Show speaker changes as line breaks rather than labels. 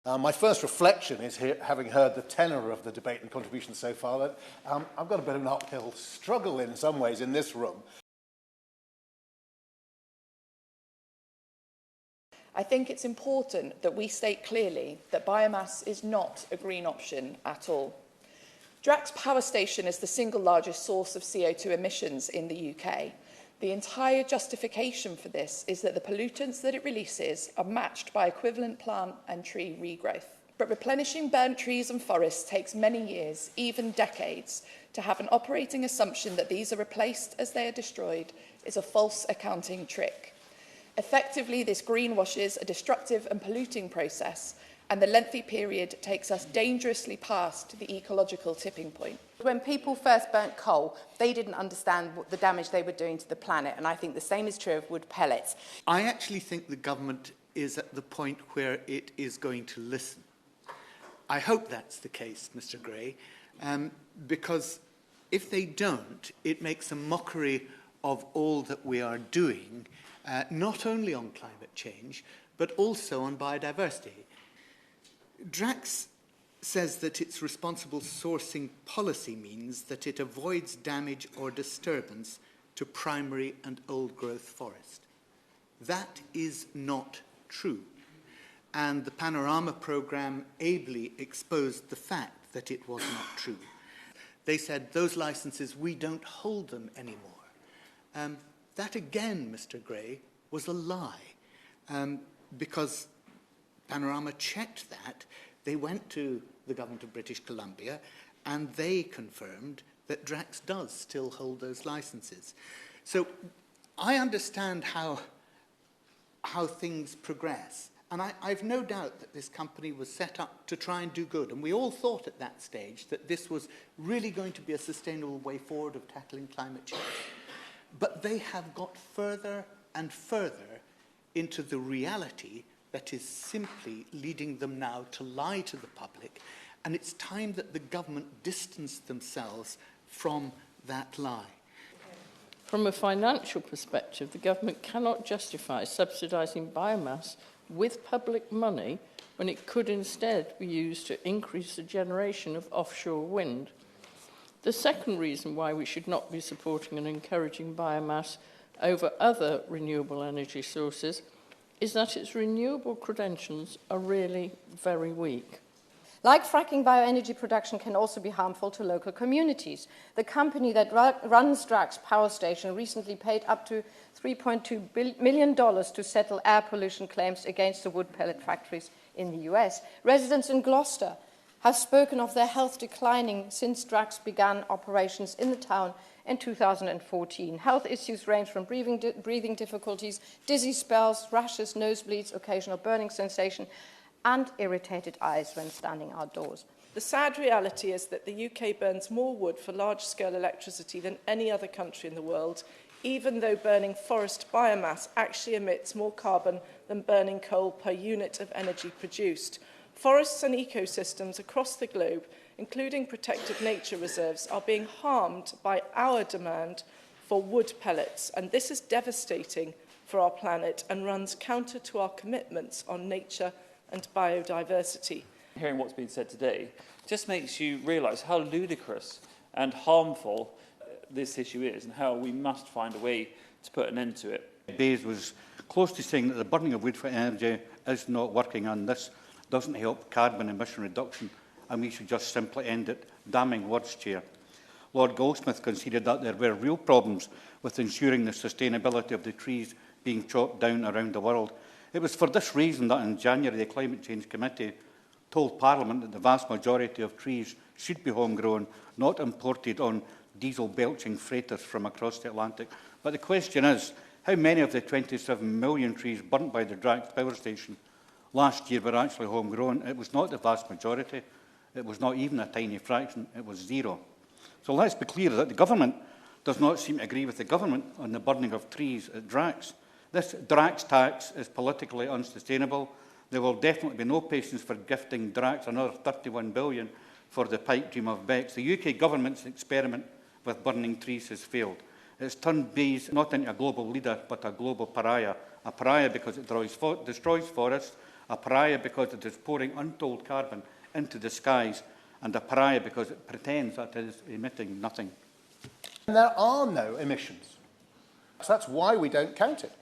My first reflection is, having heard the tenor of the debate and contributions so far, that I've got a bit of an uphill struggle in some ways in this room.
I think it's important that we state clearly that biomass is not a green option at all. Drax Power Station is the single largest source of CO2 emissions in the UK. The entire justification for this is that the pollutants that it releases are matched by equivalent plant and tree regrowth. But replenishing burnt trees and forests takes many years, even decades. To have an operating assumption that these are replaced as they are destroyed is a false accounting trick. Effectively, this greenwashes a destructive and polluting process, and the lengthy period takes us dangerously past the ecological tipping point.
When people first burnt coal, they didn't understand the damage they were doing to the planet, and I think the same is true of wood pellets.
I actually think the government is at the point where it is going to listen. I hope that's the case, Mr. Gray, because if they don't, it makes a mockery of all that we are doing, not only on climate change, but also on biodiversity. Drax says that its responsible sourcing policy means that it avoids damage or disturbance to primary and old-growth forest. That is not true, and the Panorama programme ably exposed the fact that it was not true. They said, those licences, we don't hold them anymore. That again, Mr. Gray, was a lie, because Panorama checked that. They went to the government of British Columbia and they confirmed that Drax does still hold those licenses. So I understand how things progress. And I've no doubt that this company was set up to try and do good. And we all thought at that stage that this was really going to be a sustainable way forward of tackling climate change. But they have got further and further into the reality that is simply leading them now to lie to the public. And it's time that the government distanced themselves from that lie.
From a financial perspective, the government cannot justify subsidising biomass with public money when it could instead be used to increase the generation of offshore wind. The second reason why we should not be supporting and encouraging biomass over other renewable energy sources is that its renewable credentials are really very weak.
Like fracking, bioenergy production can also be harmful to local communities. The company that runs Drax Power Station recently paid up to $3.2 million to settle air pollution claims against the wood pellet factories in the US. Residents in Gloucester have spoken of their health declining since Drax began operations in the town in 2014. Health issues range from breathing difficulties, dizzy spells, rashes, nosebleeds, occasional burning sensation, and irritated eyes when standing outdoors.
The sad reality is that the UK burns more wood for large-scale electricity than any other country in the world, even though burning forest biomass actually emits more carbon than burning coal per unit of energy produced. Forests and ecosystems across the globe, including protected nature reserves, are being harmed by our demand for wood pellets, and this is devastating for our planet and runs counter to our commitments on nature and biodiversity.
Hearing what's been said today just makes you realise how ludicrous and harmful this issue is and how we must find a way to put an end to it.
Bayes was close to saying that the burning of wood for energy is not working, and this doesn't help carbon emission reduction, and we should just simply end it. Damning words, Chair. Lord Goldsmith conceded that there were real problems with ensuring the sustainability of the trees being chopped down around the world. It was for this reason that in January the Climate Change Committee told Parliament that the vast majority of trees should be homegrown, not imported on diesel-belching freighters from across the Atlantic. But the question is, how many of the 27 million trees burnt by the Drax Power Station last year were actually homegrown? It was not the vast majority. It was not even a tiny fraction. It was zero. So let's be clear that the government does not seem to agree with the government on the burning of trees at Drax. This Drax tax is politically unsustainable. There will definitely be no patience for gifting Drax another $31 billion for the pipe dream of Bex. The UK government's experiment with burning trees has failed. It's turned Bayes not into a global leader, but a global pariah. A pariah because it destroys forests, a pariah because it is pouring untold carbon into the skies, and a pariah because it pretends that it is emitting nothing.
And there are no emissions. So that's why we don't count it.